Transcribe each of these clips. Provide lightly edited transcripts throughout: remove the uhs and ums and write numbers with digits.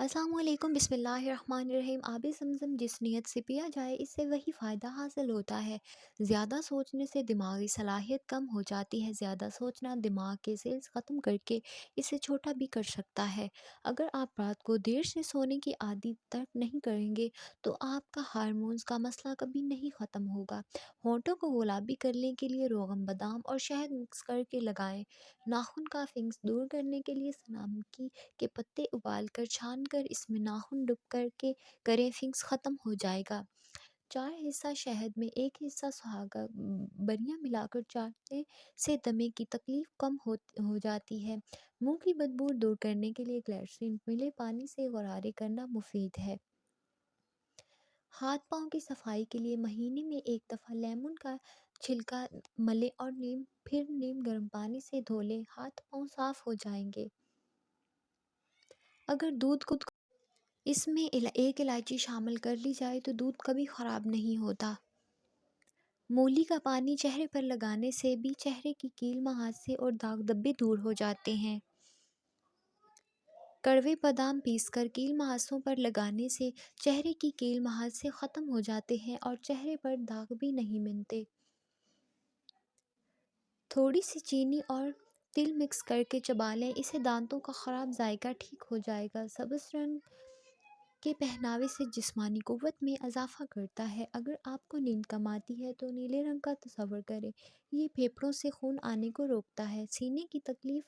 السلام علیکم، بسم اللہ الرحمن الرحیم۔ آب زمزم جس نیت سے پیا جائے اس سے وہی فائدہ حاصل ہوتا ہے۔ زیادہ سوچنے سے دماغی صلاحیت کم ہو جاتی ہے۔ زیادہ سوچنا دماغ کے سیلز ختم کر کے اسے چھوٹا بھی کر سکتا ہے۔ اگر آپ رات کو دیر سے سونے کی عادت ترک نہیں کریں گے تو آپ کا ہارمونز کا مسئلہ کبھی نہیں ختم ہوگا۔ ہونٹوں کو گلابی کرنے کے لیے روغن بادام اور شہد مکس کر کے لگائیں۔ ناخن کا فنگس دور کرنے کے لیے سنامکی کے پتے ابال کر چھان کر اس میں ناخن ڈپ کر کے کریں، فنگس ختم ہو جائے گا۔ 4 حصہ شہد میں 1 حصہ سہاگا بریاں ملا کر چاٹنے سے دمے کی تکلیف کم ہو جاتی ہے۔ منہ کی بدبو دور کرنے کے لیے گلیسرین ملے پانی سے غرارے کرنا مفید ہے۔ ہاتھ پاؤں کی صفائی کے لیے مہینے میں 1 دفعہ لیمن کا چھلکا ملیں اور پھر نیم گرم پانی سے دھو لیں، ہاتھ پاؤں صاف ہو جائیں گے۔ اگر دودھ کو اس میں 1 الائچی شامل کر لی جائے تو دودھ کبھی خراب نہیں ہوتا۔ مولی کا پانی چہرے پر لگانے سے بھی چہرے کی کیل مہاسے اور داغ دھبے دور ہو جاتے ہیں۔ کڑوے بادام پیس کر کیل مہاسوں پر لگانے سے چہرے کی کیل مہاسے ختم ہو جاتے ہیں اور چہرے پر داغ بھی نہیں بنتے۔ تھوڑی سی چینی اور تل مکس کر کے چبا لیں، اسے دانتوں کا خراب ذائقہ ٹھیک ہو جائے گا۔ سبز رنگ کے پہناوے سے جسمانی قوت میں اضافہ کرتا ہے۔ اگر آپ کو نیند کم آتی ہے تو نیلے رنگ کا تصور کریں، یہ پھیپھڑوں سے خون آنے کو روکتا ہے، سینے کی تکلیف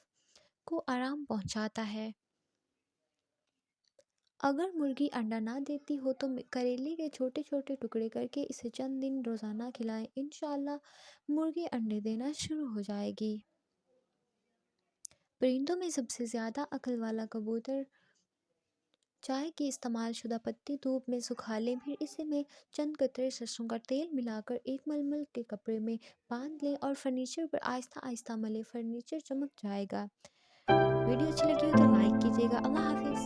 کو آرام پہنچاتا ہے۔ اگر مرغی انڈا نہ دیتی ہو تو کریلے کے چھوٹے چھوٹے ٹکڑے کر کے اسے چند دن روزانہ کھلائیں، انشاءاللہ مرغی انڈے دینا شروع ہو جائے گی۔ پرندوں میں سب سے زیادہ عقل والا کبوتر چائے کی استعمال شدہ پتی دھوپ میں سکھا لیں، پھر اسے میں چند قطرے سرسوں کا تیل ملا کر ایک ململ کے کپڑے میں باندھ لیں اور فرنیچر پر آہستہ آہستہ ملیں، فرنیچر چمک جائے گا۔ ویڈیو اچھی لگی ہو تو لائک کیجیے گا۔ اللہ حافظ۔